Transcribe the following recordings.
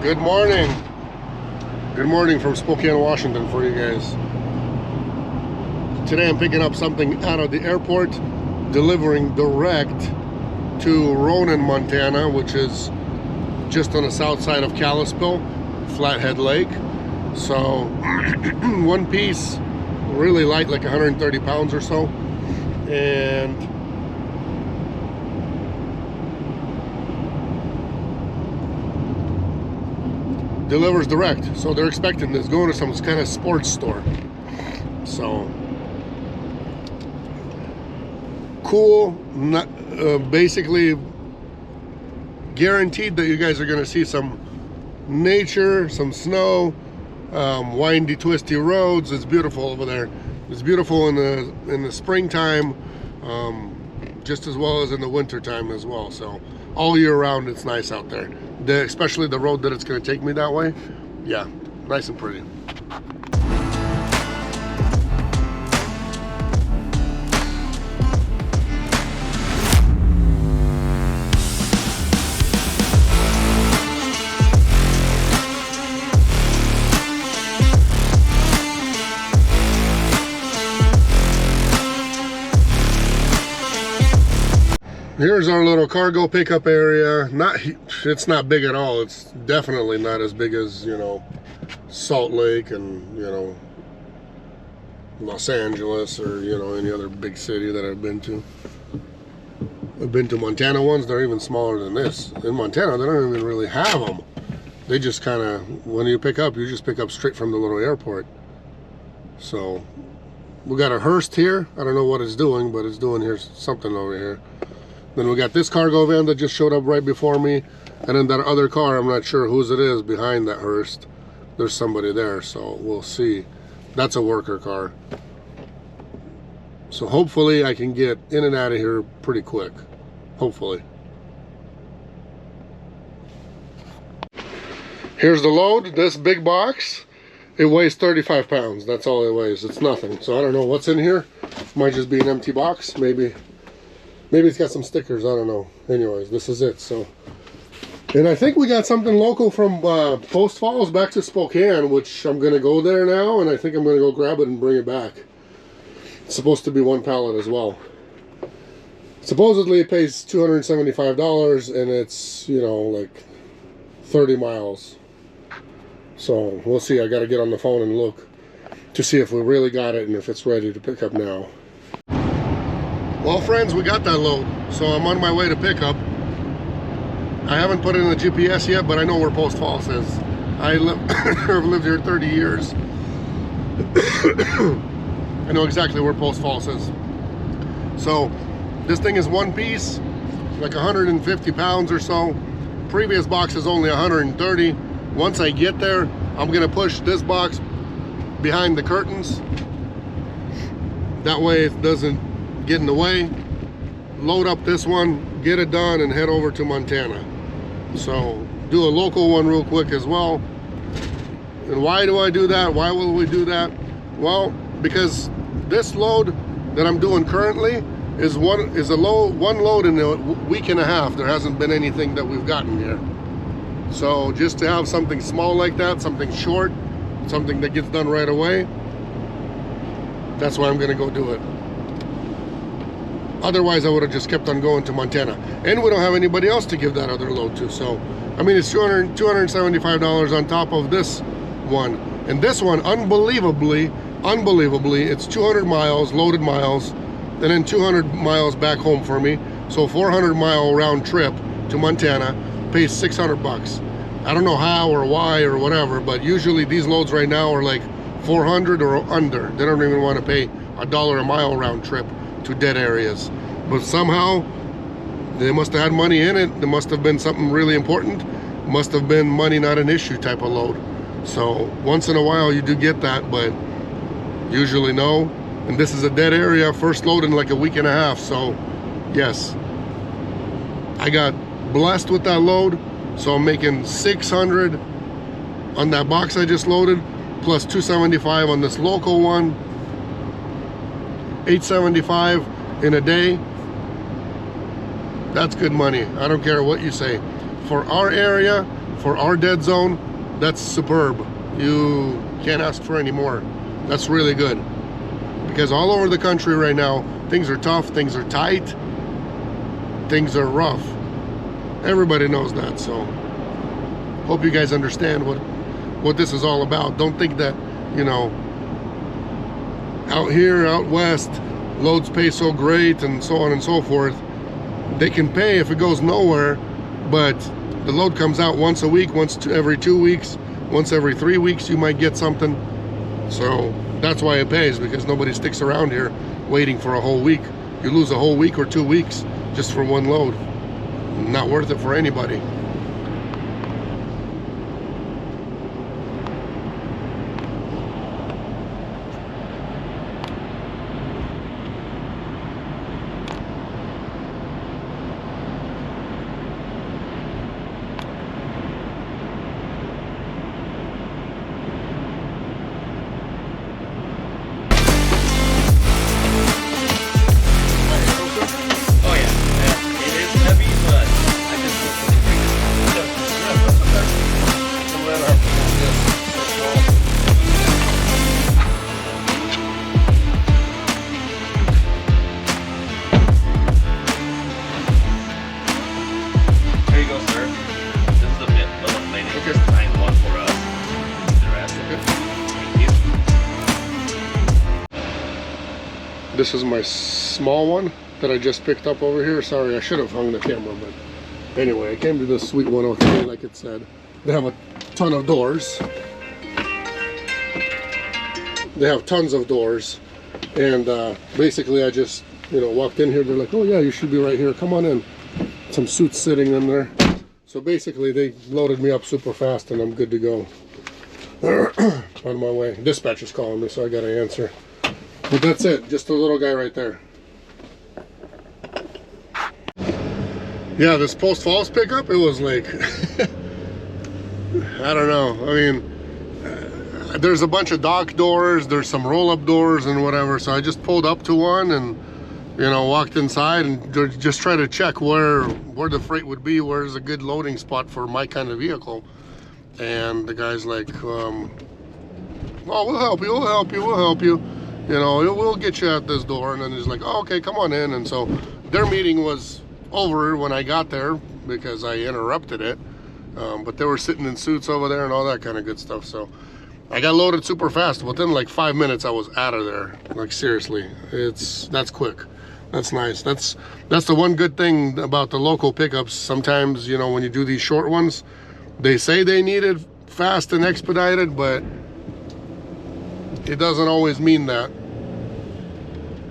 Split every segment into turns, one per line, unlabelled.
Good morning. Good morning from Spokane, Washington for you guys. Today I'm picking up something out of the airport, delivering direct to Ronan, Montana, which is just on the south side of Kalispell, Flathead Lake. So one piece, really light, like 130 pounds or so, and delivers direct. So they're expecting this going to some kind of sports store. So cool. Not, basically guaranteed that you guys are going to see some nature, some snow, windy, twisty roads. It's beautiful over there. It's beautiful in the springtime, just as well as in the winter time as well. So all year round, it's nice out there. Especially the road that it's going to take me that way. Yeah, nice and pretty. Here's our little cargo pickup area. It's not big at all. It's definitely not as big as, you know, Salt Lake and, you know, Los Angeles or, you know, any other big city that I've been to. I've been to Montana ones. They're even smaller than this. In Montana, they don't even really have them. They just kind of, when you pick up, you just pick up straight from the little airport. So we got a Hearst here. I don't know what it's doing, but it's doing here something over here. Then we got this cargo van that just showed up right before me. And then that other car, I'm not sure whose it is behind that Hearst. There's somebody there, so we'll see. That's a worker car. So hopefully I can get in and out of here pretty quick. Hopefully. Here's the load. This big box, it weighs 35 pounds. That's all it weighs. It's nothing. So I don't know what's in here. Might just be an empty box, maybe. Maybe it's got some stickers, I don't know. Anyways, this is it. So, and I think we got something local from Post Falls back to Spokane, which I'm going to go there now, and I think I'm going to go grab it and bring it back. It's supposed to be one pallet as well. Supposedly it pays $275, and it's, you know, like 30 miles. So, we'll see. I got to get on the phone and look to see if we really got it and if it's ready to pick up now. Well, friends, we got that load, so I'm on my way to pick up. I haven't put it in the GPS yet, but I know where Post Falls is. I've lived here 30 years. I know exactly where Post Falls is. So this thing is one piece, like 150 pounds or so. Previous box is only 130. Once I get there, I'm gonna push this box behind the curtains. That way it doesn't get in the way. Load up this one, get it done, and head over to Montana. So do a local one real quick as well. And why do I do that? Why will we do that? Well, because this load that I'm doing currently is one load in a week and a half. There hasn't been anything that we've gotten here. So just to have something small like that, something short, something that gets done right away, that's why I'm gonna go do it. Otherwise, I would have just kept on going to Montana. And we don't have anybody else to give that other load to. So, I mean, it's $275 on top of this one. And this one, unbelievably, it's 200 miles, loaded miles, and then 200 miles back home for me. So 400-mile round trip to Montana pays 600 bucks. I don't know how or why or whatever, but usually these loads right now are like 400 or under. They don't even want to pay $1 a mile round trip to dead areas, but somehow they must have had money in it. There must have been something really important. Must have been money not an issue type of load. So once in a while you do get that, but usually no. And this is a dead area, first load in like a week and a half. So yes, I got blessed with that load. So I'm making 600 on that box I just loaded, plus 275 on this local one. 875 in a day. That's good money. I don't care what you say. For our area, for our dead zone, that's superb. You can't ask for any more. That's really good. Because all over the country right now, things are tough, things are tight, things are rough. Everybody knows that, so hope you guys understand what this is all about. Don't think that, you know, out here, out west, loads pay so great and so on and so forth. They can pay if it goes nowhere, but the load comes out once a week, every 2 weeks, once every 3 weeks you might get something. So that's why it pays, because nobody sticks around here waiting for a whole week. You lose a whole week or 2 weeks just for one load. Not worth it for anybody. This is my small one that I just picked up over here. Sorry, I should have hung the camera, but anyway, I came to this Sweet 103, like it said. They have a ton of doors. They have tons of doors, and basically I just, you know, walked in here. They're like, oh yeah, you should be right here, come on in. Some suits sitting in there. So basically they loaded me up super fast and I'm good to go. On my way. Dispatch is calling me, so I gotta answer. But that's it, just a little guy right there. Yeah, this Post Falls pickup, it was like, I don't know. I mean, there's a bunch of dock doors, there's some roll-up doors and whatever, so I just pulled up to one and, you know, walked inside and just try to check where the freight would be, where's a good loading spot for my kind of vehicle. And the guy's like, oh, we'll help you, we'll help you, we'll help you. You know, we'll get you at this door. And then he's like, oh, okay, come on in. And so their meeting was over when I got there because I interrupted it. But they were sitting in suits over there and all that kind of good stuff. So I got loaded super fast. Within like 5 minutes, I was out of there. Like, seriously, that's quick. That's nice. That's the one good thing about the local pickups. Sometimes, you know, when you do these short ones, they say they need it fast and expedited, but it doesn't always mean that.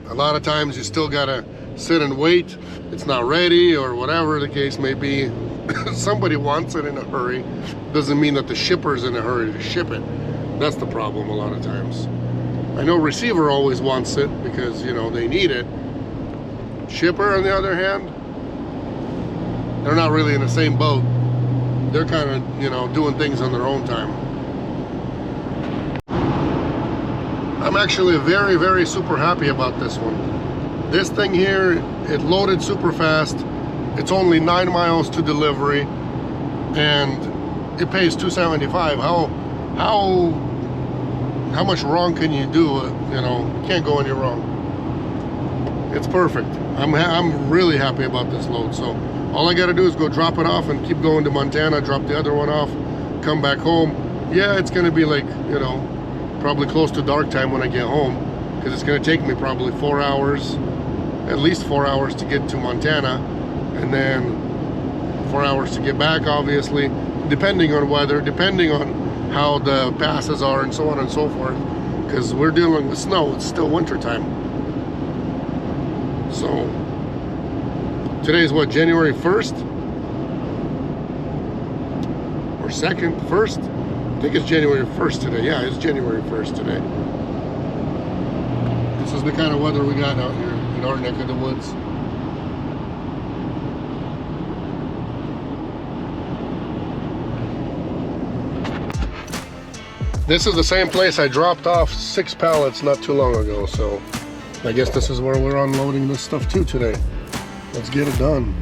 A lot of times you still gotta sit and wait. It's not ready or whatever the case may be. Somebody wants it in a hurry. Doesn't mean that the shipper's in a hurry to ship it. That's the problem a lot of times. I know receiver always wants it because, you know, they need it. Shipper, on the other hand, they're not really in the same boat. They're kind of, you know, doing things on their own time. I'm actually very, very super happy about this one. This thing here, it loaded super fast. It's only 9 miles to delivery, and it pays $275. How much wrong can you do? You know, can't go any wrong. It's perfect. I'm really happy about this load. So all I got to do is go drop it off and keep going to Montana. Drop the other one off, come back home. Yeah, it's gonna be like, you know, probably close to dark time when I get home, because it's going to take me probably 4 hours, at least 4 hours to get to Montana, and then 4 hours to get back, obviously, depending on weather, depending on how the passes are and so on and so forth, because we're dealing with snow. It's still winter time. So today's what, January 1st or 2nd, 1st? I think it's January 1st today. Yeah, it's January 1st today. This is the kind of weather we got out here in our neck of the woods. This is the same place I dropped off 6 pallets not too long ago, so I guess this is where we're unloading this stuff too today. Let's get it done.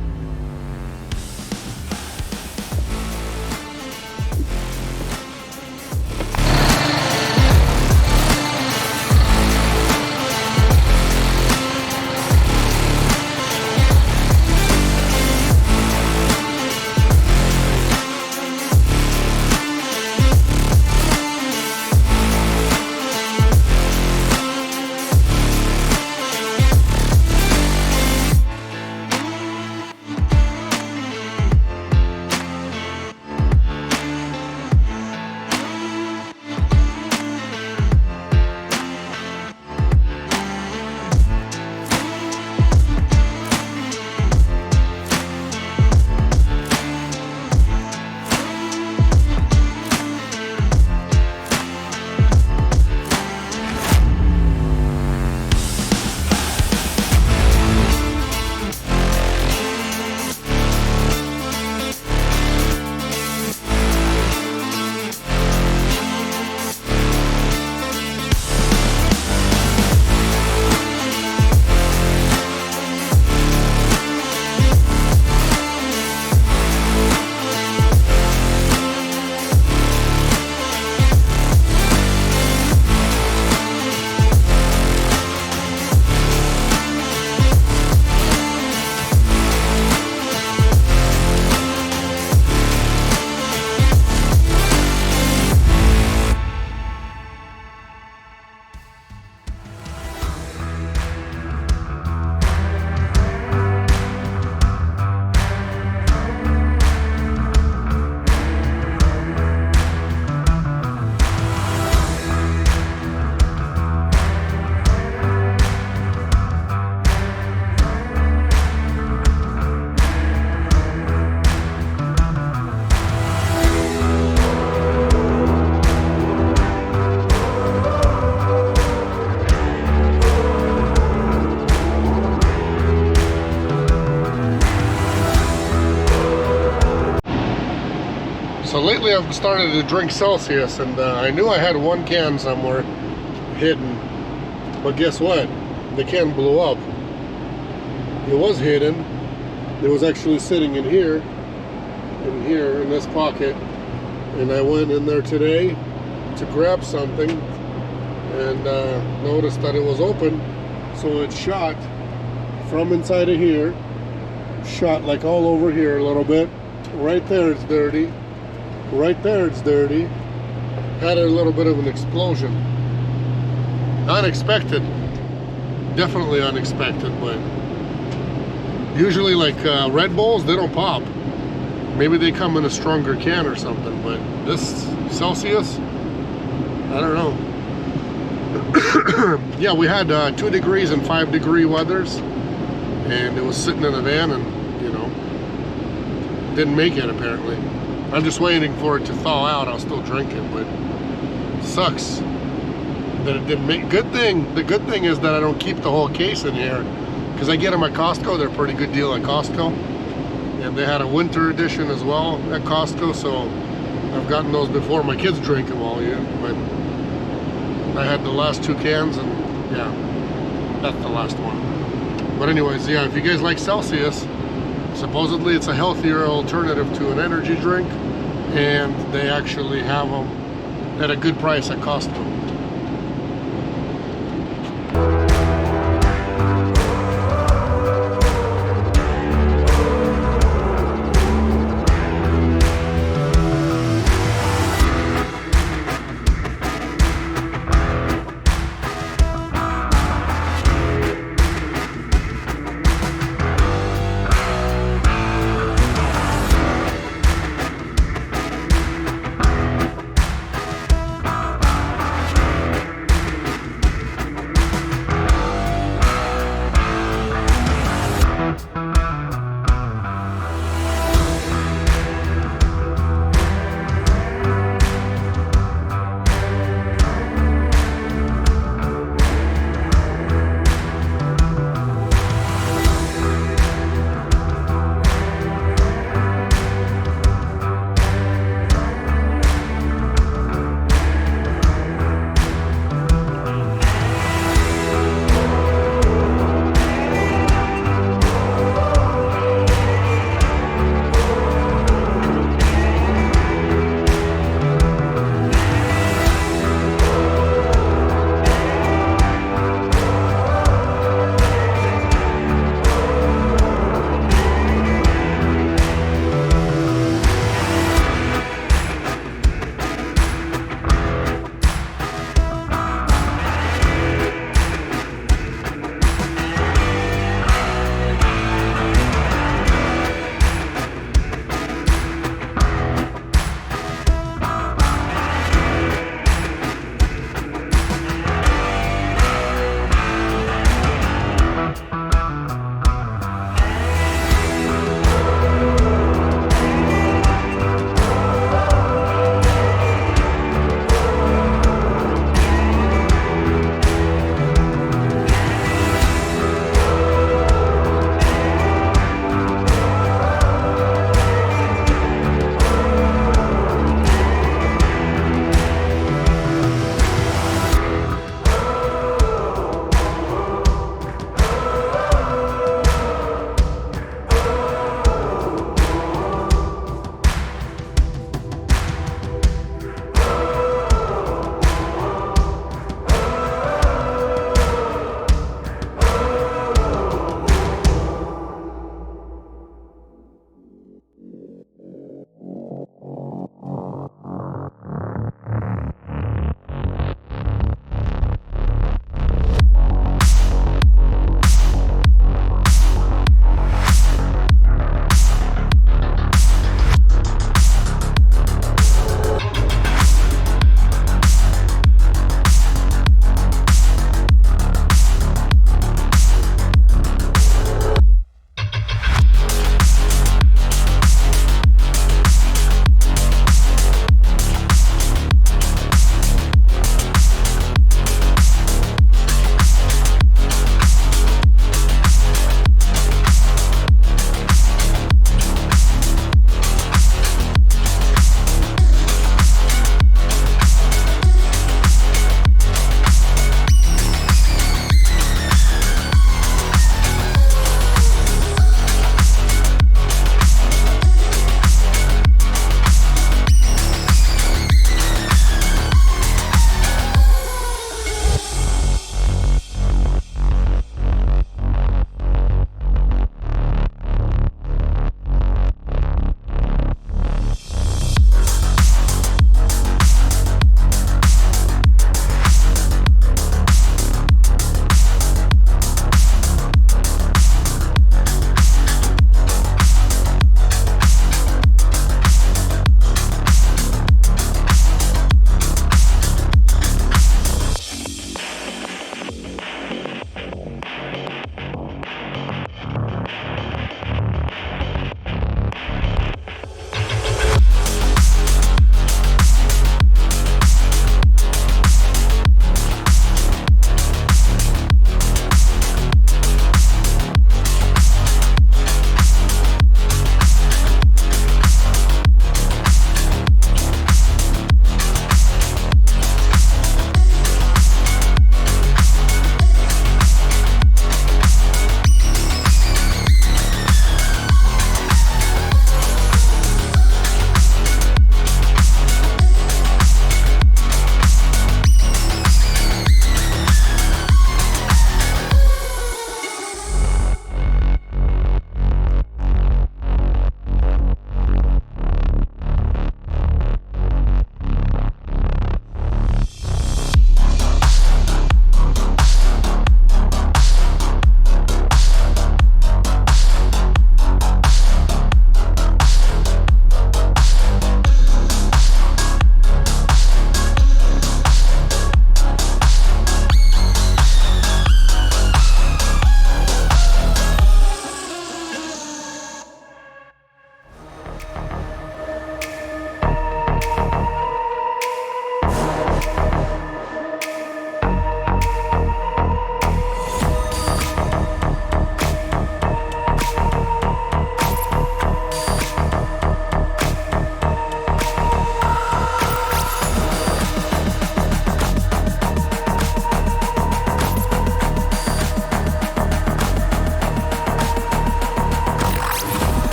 lately I've started to drink Celsius, and I knew I had one can somewhere hidden, but guess what? The can blew up. It was hidden. It was actually sitting in here in this pocket, and I went in there today to grab something and noticed that it was open, so it shot from inside of here, shot like all over here a little bit. Right there it's dirty, right there it's dirty. Had a little bit of an explosion. Unexpected, definitely unexpected, but usually like Red Bulls, they don't pop. Maybe they come in a stronger can or something, but this Celsius, I don't know. Yeah, we had 2 degrees and 5 degree weathers, and it was sitting in a van, and you know, didn't make it apparently. I'm just waiting for it to thaw out. I'll still drink it, but it sucks that it didn't make. Good thing, the good thing is that I don't keep the whole case in here, because I get them at Costco. They're a pretty good deal at Costco. And they had a winter edition as well at Costco, so I've gotten those before. My kids drink them all year, but I had the last 2 cans, and yeah, that's the last one. But anyways, yeah, if you guys like Celsius, supposedly it's a healthier alternative to an energy drink, and they actually have them at a good price at Costco.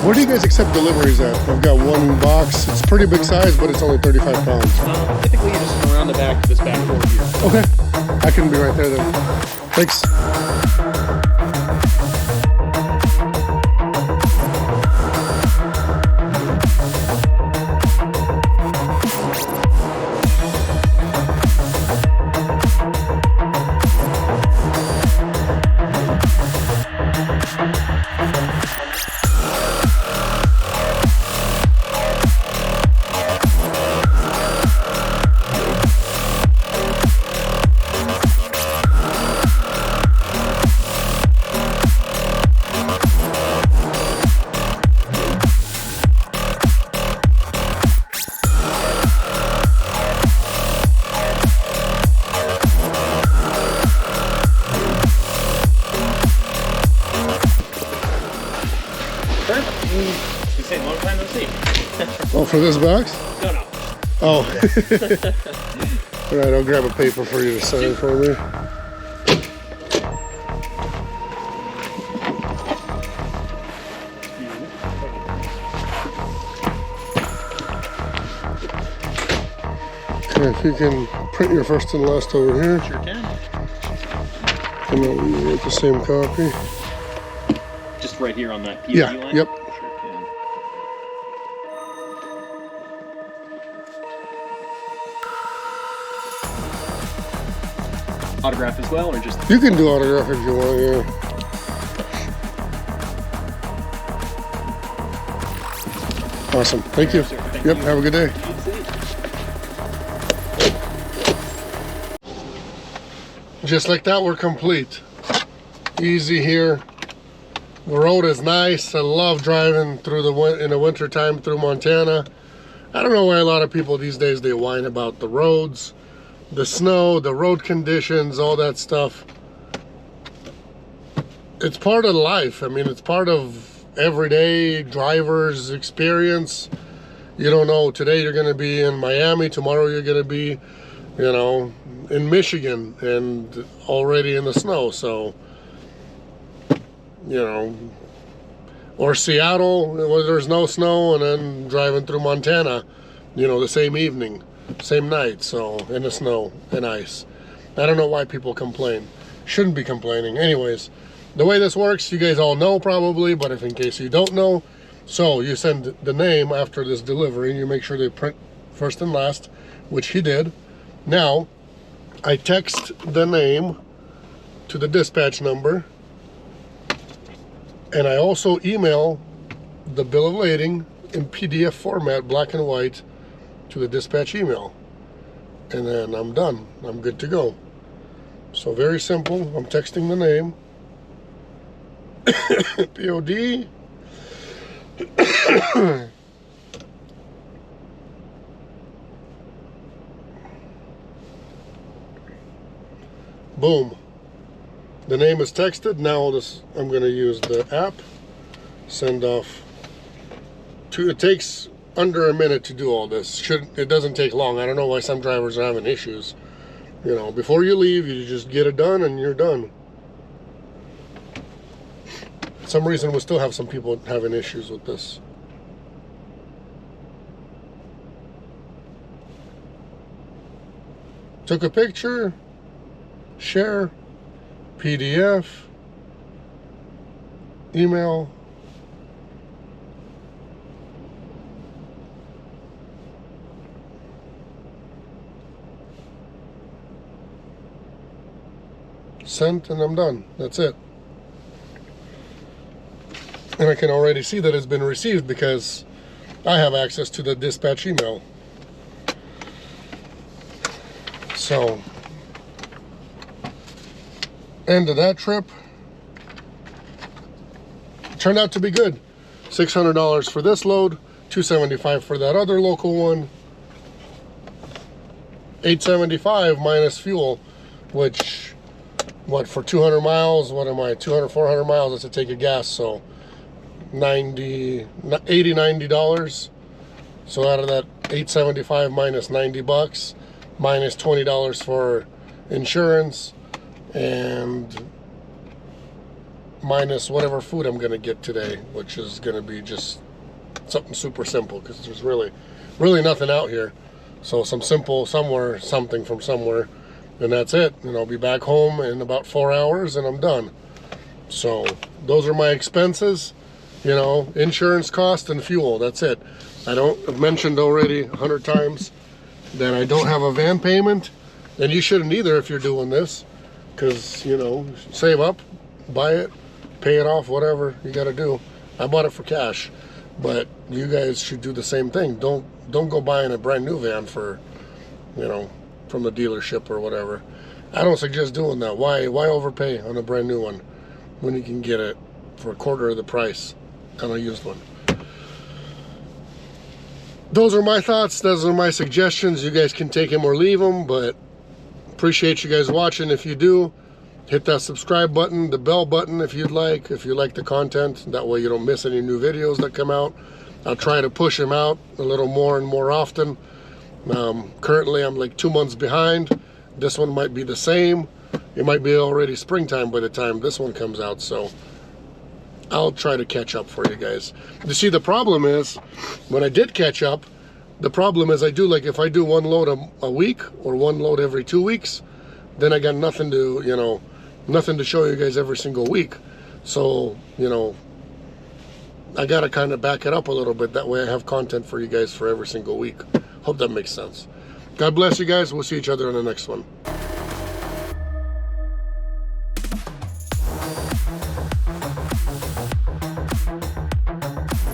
Where do you guys accept deliveries at? I've got one box. It's pretty big size, but it's only 35 pounds.
Typically, you just come around the back to this back door here.
Okay. I can be right there then. Thanks.
You say long time no see.
Oh, for this box?
No.
Oh. All right, I'll grab a paper for you to sign for me. Okay, if you can print your first and last over here.
Sure can.
And then we get the same copy.
Just right here on that POD
Yeah,
line?
yep.
Sure can. Autograph as well, or just...
You can do autograph if you want, yeah. Awesome. Thank you.
Thank
Yep,
you.
have a good day. Just like that, we're complete. Easy here. The road is nice. I love driving through in the winter time through Montana. I don't know why a lot of people these days, they whine about the roads, the snow, the road conditions, all that stuff. It's part of life. I mean, it's part of everyday driver's experience. You don't know, today you're going to be in Miami, tomorrow you're going to be, you know, in Michigan and already in the snow. So, you know, or Seattle where there's no snow, and then driving through Montana, you know, the same evening, same night, so in the snow and ice. I don't know why people complain. Shouldn't be complaining. Anyways, the way this works, you guys all know probably, but if in case you don't know, so you send the name after this delivery, and you make sure they print first and last, which he did. Now, I text the name to the dispatch number, and I also email the bill of lading in PDF format, black and white, to the dispatch email. And then I'm done. I'm good to go. So very simple. I'm texting the name. POD. Boom. The name is texted. Now I'm going to use the app. Send off. It takes under a minute to do all this. It doesn't take long. I don't know why some drivers are having issues. You know, before you leave, you just get it done and you're done. For some reason, we still have some people having issues with this. Took a picture. Share. PDF. Email. Sent, and I'm done. That's it. And I can already see that it's been received because I have access to the dispatch email. So, end of that trip. Turned out to be good. $600 for this load, $275 for that other local one, $875 minus fuel, which, what, for 200 miles, what am I, 200, 400 miles, that's a take of gas, so $80, $90. So out of that $875 minus $90, minus $20 for insurance, and minus whatever food I'm gonna get today, which is gonna be just something super simple because there's really nothing out here. So some simple something from somewhere, and that's it. And I'll be back home in about 4 hours and I'm done. So those are my expenses, you know, insurance cost and fuel. That's it. I've mentioned already 100 times that I don't have a van payment, and you shouldn't either if you're doing this, because, you know, save up, buy it, pay it off, whatever you got to do. I bought it for cash, but you guys should do the same thing. Don't go buying a brand new van for, you know, from the dealership or whatever. I don't suggest doing that. Why overpay on a brand new one when you can get it for a quarter of the price on a used one? Those are my thoughts. Those are my suggestions. You guys can take them or leave them, but appreciate you guys watching. If you do, hit that subscribe button, the bell button if you like the content. That way you don't miss any new videos that come out. I'll try to push them out a little more and more often. Currently I'm like 2 months behind. This one might be the same. It might be already springtime by the time this one comes out, so I'll try to catch up for you guys. You see, the problem is, when I did catch up, the problem is if I do one load a week or one load every 2 weeks, then I got nothing to, you know, nothing to show you guys every single week. So, you know, I gotta kind of back it up a little bit. That way I have content for you guys for every single week. Hope that makes sense. God bless you guys. We'll see each other in the next one.